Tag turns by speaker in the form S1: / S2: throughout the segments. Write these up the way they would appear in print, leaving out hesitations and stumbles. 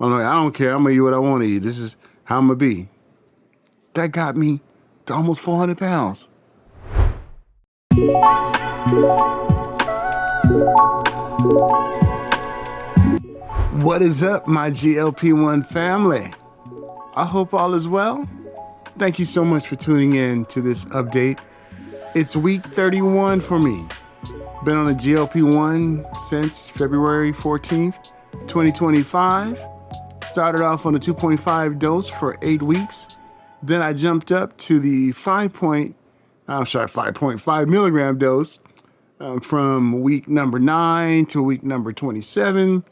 S1: I'm like, I don't care. I'm going to eat what I want to eat. This is how I'm going to be. That got me to almost 400 pounds. What is up, my GLP-1 family? I hope all is well. Thank you so much for tuning in to this update. It's week 31 for me. Been on the GLP-1 since February 14th, 2025. Started off on the 2.5 dose for 8 weeks. Then I jumped up to the 5.5 milligram dose from week number 9 to week number 27.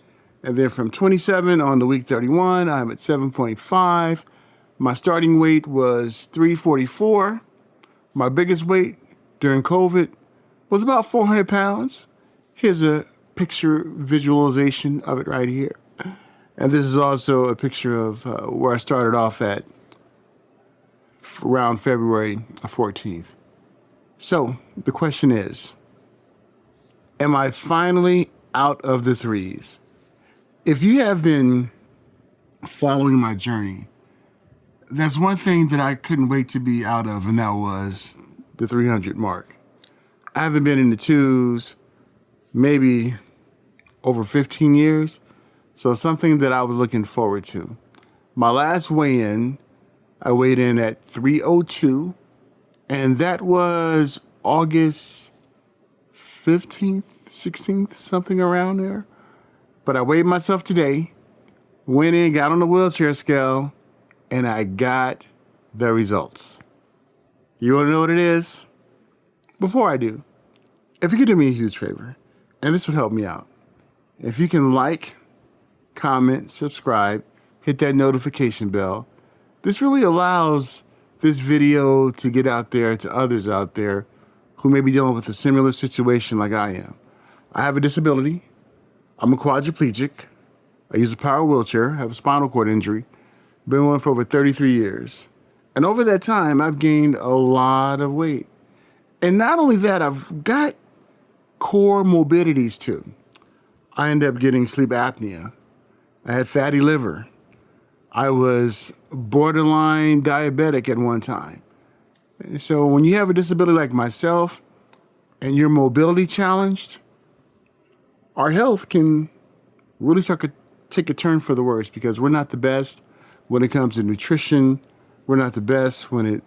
S1: And then from 27 on to week 31, I'm at 7.5. My starting weight was 344. My biggest weight during COVID was about 400 pounds. Here's a picture visualization of it right here. And this is also a picture of where I started off at around February 14th. So the question is, am I finally out of the threes? If you have been following my journey, that's one thing that I couldn't wait to be out of, and that was the 300 mark. I haven't been in the twos maybe over 15 years, so something that I was looking forward to. My last weigh-in, I weighed in at 302, and that was August 15th, 16th, something around there. But I weighed myself today, went in, got on the wheelchair scale, and I got the results. You want to know what it is? Before I do, if you could do me a huge favor, and this would help me out, if you can like, comment, subscribe, hit that notification bell. This really allows this video to get out there to others out there who may be dealing with a similar situation like I am. I have a disability. I'm a quadriplegic. I use a power wheelchair, have a spinal cord injury. Been one for over 33 years. And over that time, I've gained a lot of weight. And not only that, I've got core morbidities too. I ended up getting sleep apnea. I had fatty liver. I was borderline diabetic at one time. So when you have a disability like myself and you're mobility challenged, our health can really start to take a turn for the worse because we're not the best when it comes to nutrition. We're not the best when it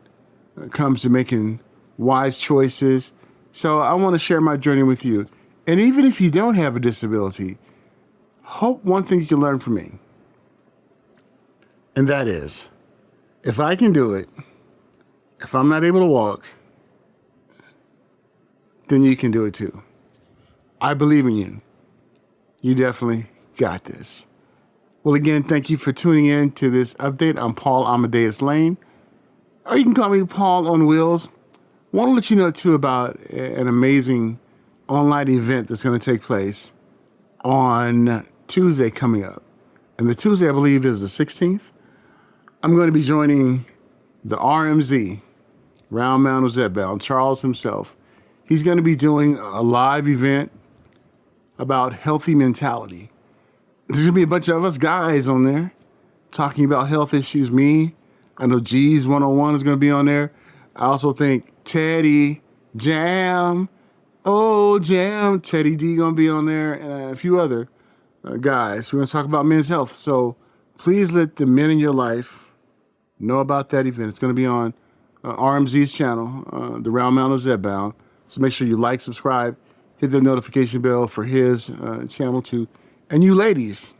S1: comes to making wise choices. So I want to share my journey with you. And even if you don't have a disability, hope one thing you can learn from me. And that is, if I can do it, if I'm not able to walk, then you can do it too. I believe in you. You definitely got this. Well, again, thank you for tuning in to this update. I'm Paul Amadeus Lane, or you can call me Paul on Wheels. Want to let you know, too, about an amazing online event that's going to take place on Tuesday coming up. And the Tuesday, I believe, is the 16th. I'm going to be joining the RMZ, Round Mountain Zedbound, Charles himself. He's going to be doing a live event about healthy mentality. There's going to be a bunch of us guys on there talking about health issues. Me, I know G's 101 is going to be on there. I also think Teddy, Jam, Teddy D going to be on there, and a few other guys. We're going to talk about men's health. So please let the men in your life know about that event. It's going to be on RMZ's channel, the Round Mountain Zedbound. So make sure you like, subscribe, hit the notification bell for his channel too. And you ladies,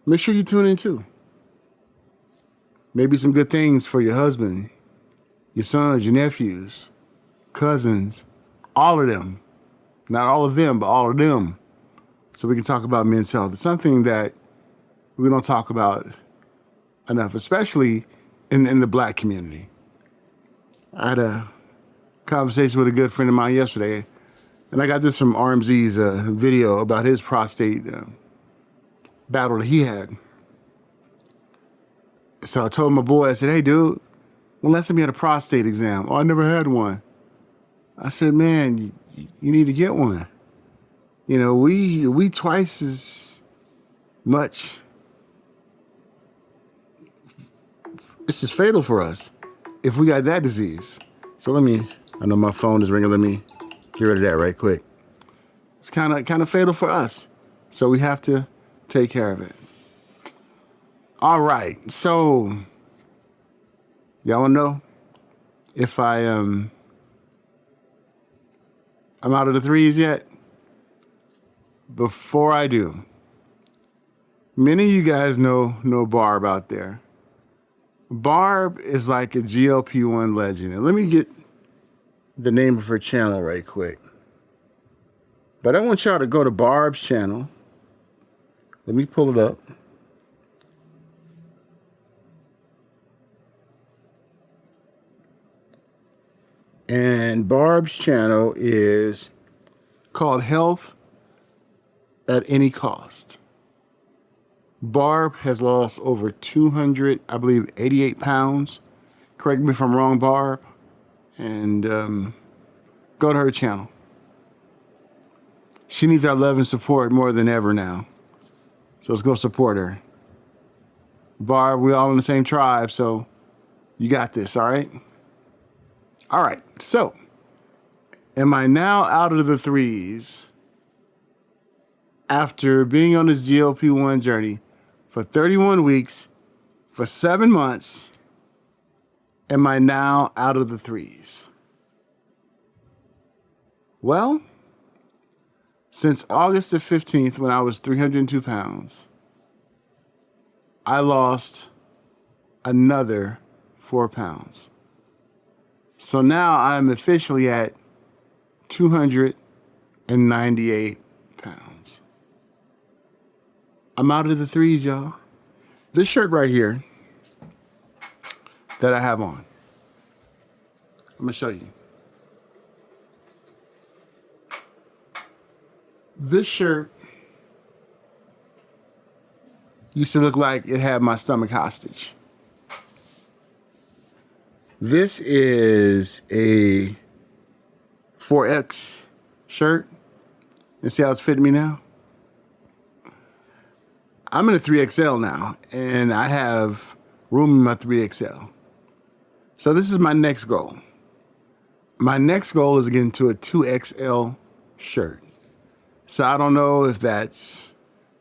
S1: make sure you tune in too. Maybe some good things for your husband, your sons, your nephews, cousins, all of them. Not all of them, but all of them. So we can talk about men's health. It's something that we don't talk about enough, especially in the black community. I had a conversation with a good friend of mine yesterday, and I got this from RMZ's video about his prostate battle that he had. So I told my boy, I said, hey, dude, when last time you had a prostate exam? Oh, I never had one. I said, man, you need to get one. You know, we twice as much This is fatal for us if we got that disease. So I know my phone is ringing. Let me get rid of that right quick. It's kind of fatal for us. So we have to take care of it. All right. So y'all want to know if I'm out of the threes yet? Before I do, many of you guys know Barb out there. Barb is like a GLP-1 legend. And let me get the name of her channel right quick. But I want y'all to go to Barb's channel. Let me pull it up. And Barb's channel is called Health at Any Cost. Barb has lost over 88 pounds. Correct me if I'm wrong, Barb. And go to her channel. She needs our love and support more than ever now. So let's go support her. Barb, we all in the same tribe, so you got this, all right? All right, so am I now out of the threes after being on this GLP-1 journey for 31 weeks, for 7 months? Am I now out of the threes? Well, since August the 15th, when I was 302 pounds, I lost another 4 pounds. So now I'm officially at 298 pounds. I'm out of the threes, y'all. This shirt right here that I have on, I'm gonna show you. This shirt used to look like it had my stomach hostage. This is a 4X shirt. And see how it's fitting me now? I'm in a 3XL now, and I have room in my 3XL. So this is my next goal. My next goal is to get into a 2XL shirt. So I don't know if that's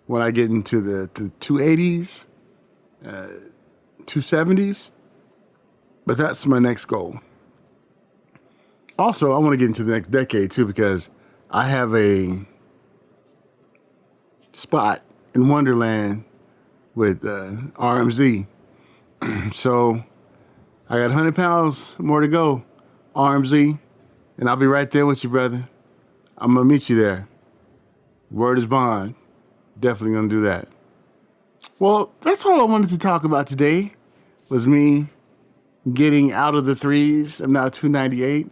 S1: when I get into the 280s, 270s, but that's my next goal. Also, I want to get into the next decade too, because I have a spot in Wonderland with RMZ. So I got 100 pounds more to go, RMZ, and I'll be right there with you, brother. I'm going to meet you there. Word is bond. Definitely going to do that. Well, that's all I wanted to talk about today, was me getting out of the threes. I'm now 298,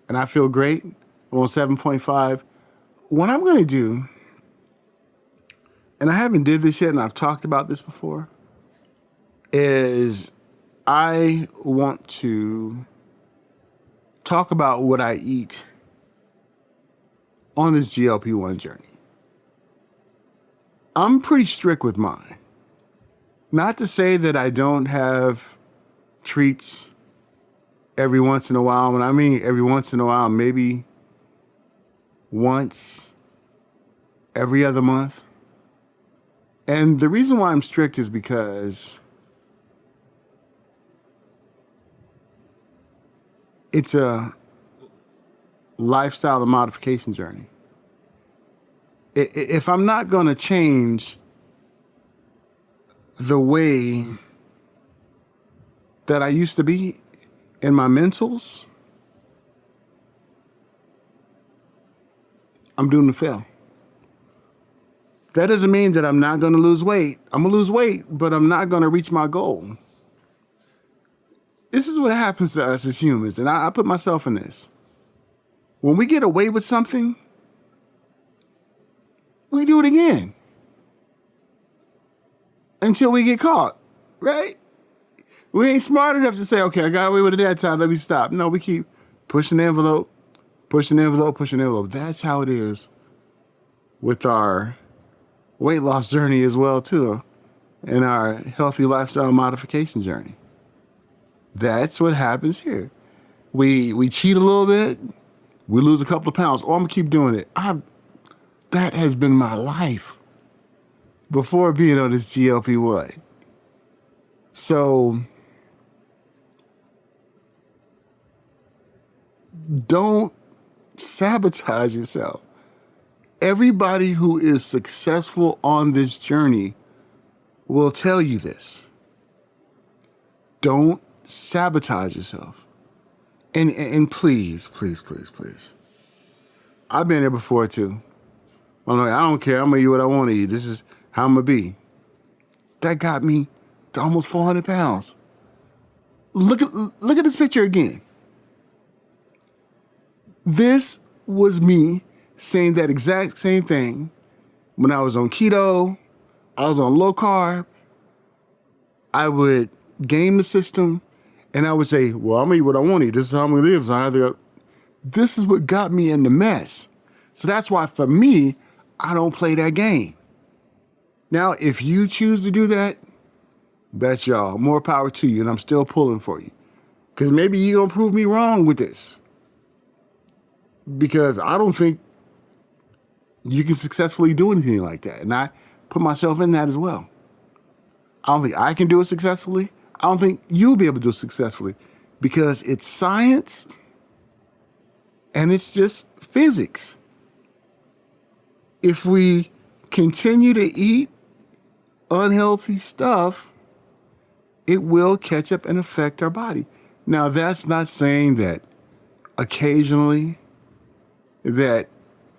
S1: and I feel great. I'm on 7.5. What I'm going to do, and I haven't did this yet, and I've talked about this before, is I want to talk about what I eat on this GLP-1 journey. I'm pretty strict with mine. Not to say that I don't have treats every once in a while. When I mean every once in a while, maybe once every other month. And the reason why I'm strict is because it's a lifestyle and modification journey. If I'm not going to change the way that I used to be in my mentals, I'm doomed to fail. That doesn't mean that I'm not going to lose weight. I'm going to lose weight, but I'm not going to reach my goal. This is what happens to us as humans, and I put myself in this. When we get away with something, we do it again until we get caught, right? We ain't smart enough to say, okay, I got away with it that time, let me stop. No, we keep pushing the envelope, pushing the envelope, pushing the envelope. That's how it is with our weight loss journey as well, too, and our healthy lifestyle modification journey. That's what happens here. We cheat a little bit, we lose a couple of pounds. Oh, I'm gonna keep doing it. That has been my life before being on this GLP-1. So don't sabotage yourself. Everybody who is successful on this journey will tell you this. Don't sabotage yourself. And please, please, please, please. I've been there before too. I'm like, I don't care. I'm gonna eat what I want to eat. This is how I'm gonna be. That got me to almost 400 pounds. Look at this picture again. This was me saying that exact same thing when I was on keto. I was on low carb. I would game the system, and I would say, well, I'm gonna eat what I want to eat. This is how I'm gonna live. So this is what got me in the mess. So that's why for me, I don't play that game. Now, if you choose to do that, that's y'all. More power to you, and I'm still pulling for you. Because maybe you're gonna prove me wrong with this. Because I don't think you can successfully do anything like that. And I put myself in that as well. I don't think I can do it successfully. I don't think you'll be able to do it successfully because it's science and it's just physics. If we continue to eat unhealthy stuff, it will catch up and affect our body. Now, that's not saying that occasionally that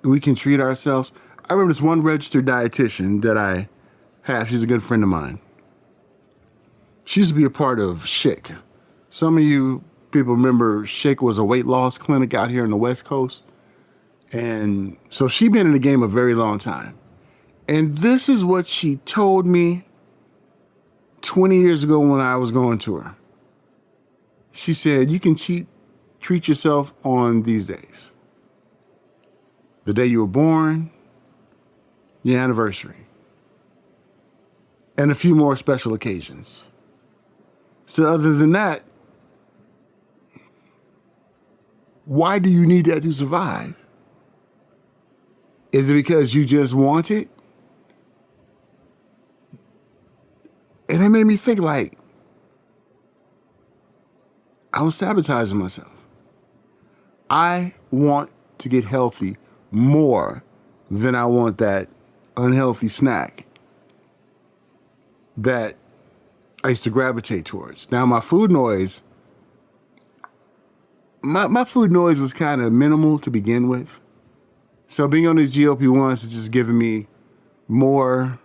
S1: we can treat ourselves. I remember this one registered dietitian that I have. She's a good friend of mine. She used to be a part of Shake. Some of you people remember Shake was a weight loss clinic out here in the West Coast. And so she'd been in the game a very long time. And this is what she told me 20 years ago when I was going to her. She said, you can treat yourself on these days. The day you were born, your anniversary, and a few more special occasions. So other than that, why do you need that to survive? Is it because you just want it? And it made me think like, I was sabotaging myself. I want to get healthy more than I want that unhealthy snack that I used to gravitate towards. Now my food noise, my food noise was kind of minimal to begin with. So being on these GLP-1s is just giving me more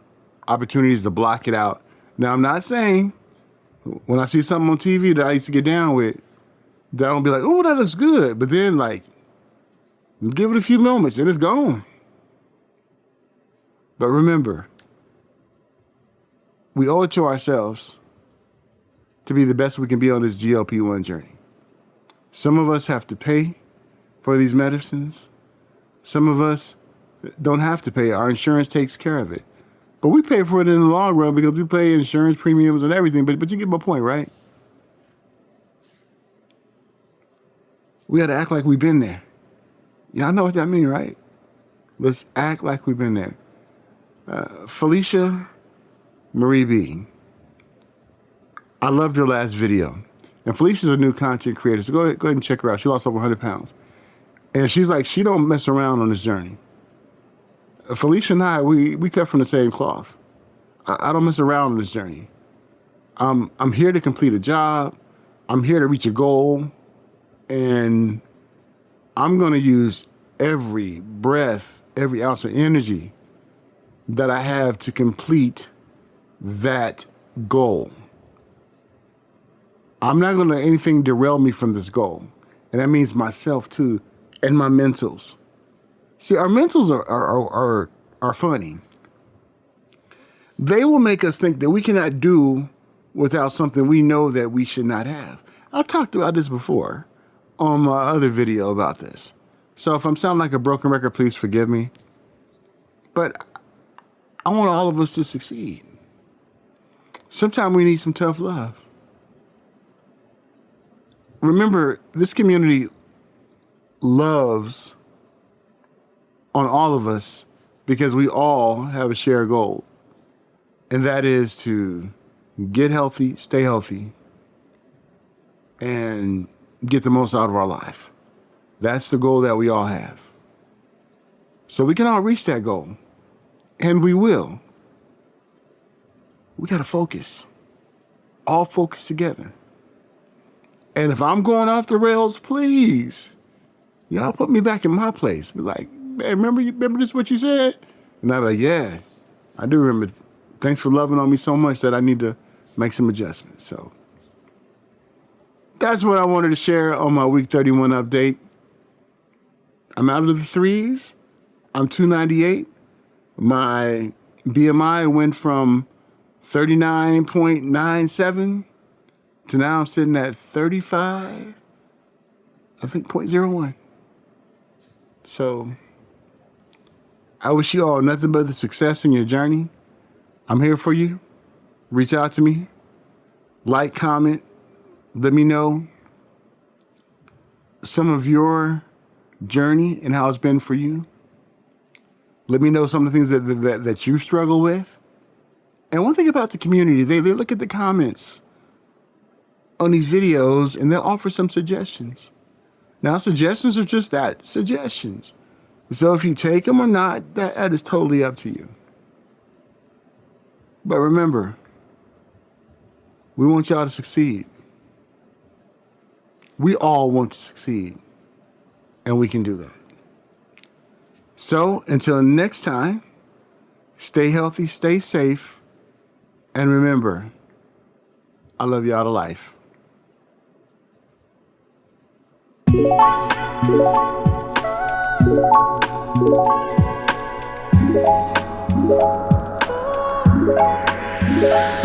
S1: opportunities to block it out. Now I'm not saying when I see something on TV that I used to get down with, that I don't be like, oh, that looks good. But then like, give it a few moments and it's gone. But remember, we owe it to ourselves to be the best we can be on this GLP-1 journey. Some of us have to pay for these medicines. Some of us don't have to pay. Our insurance takes care of it. But we pay for it in the long run because we pay insurance premiums and everything. But you get my point, right? We got to act like we've been there. Y'all know what that means, right? Let's act like we've been there. Felicia Marie B. I loved her last video. And Felicia's a new content creator, so go ahead and check her out. She lost over 100 pounds. And she's like, she don't mess around on this journey. Felicia and I, we cut from the same cloth. I don't mess around on this journey. I'm here to complete a job. I'm here to reach a goal. And I'm going to use every breath, every ounce of energy that I have to complete that goal. I'm not going to let anything derail me from this goal. And that means myself too, and my mentals. See, our mentals are funny. They will make us think that we cannot do without something we know that we should not have. I talked about this before on my other video about this. So if I'm sounding like a broken record, please forgive me. But I want all of us to succeed. Sometimes we need some tough love. remember, this community loves on all of us because we all have a shared goal. And that is to get healthy, stay healthy, and get the most out of our life. That's the goal that we all have. So we can all reach that goal. And we will. We got to focus. All focus together. And if I'm going off the rails, please, y'all put me back in my place. Be like, hey, remember this what you said? And I'm like, yeah, I do remember. Thanks for loving on me so much that I need to make some adjustments. So that's what I wanted to share on my week 31 update. I'm out of the threes. I'm 298. My BMI went from 39.97 to now I'm sitting at 35, I think, .01. So I wish you all nothing but the success in your journey. I'm here for you. Reach out to me. Like, comment. Let me know some of your journey and how it's been for you. Let me know some of the things that you struggle with. And one thing about the community, they look at the comments on these videos and they'll offer some suggestions. Now, suggestions are just that, suggestions. So if you take them or not, that is totally up to you. But remember, we want y'all to succeed. We all want to succeed, and we can do that. So until next time, stay healthy, stay safe, and remember, I love y'all to life. Yeah.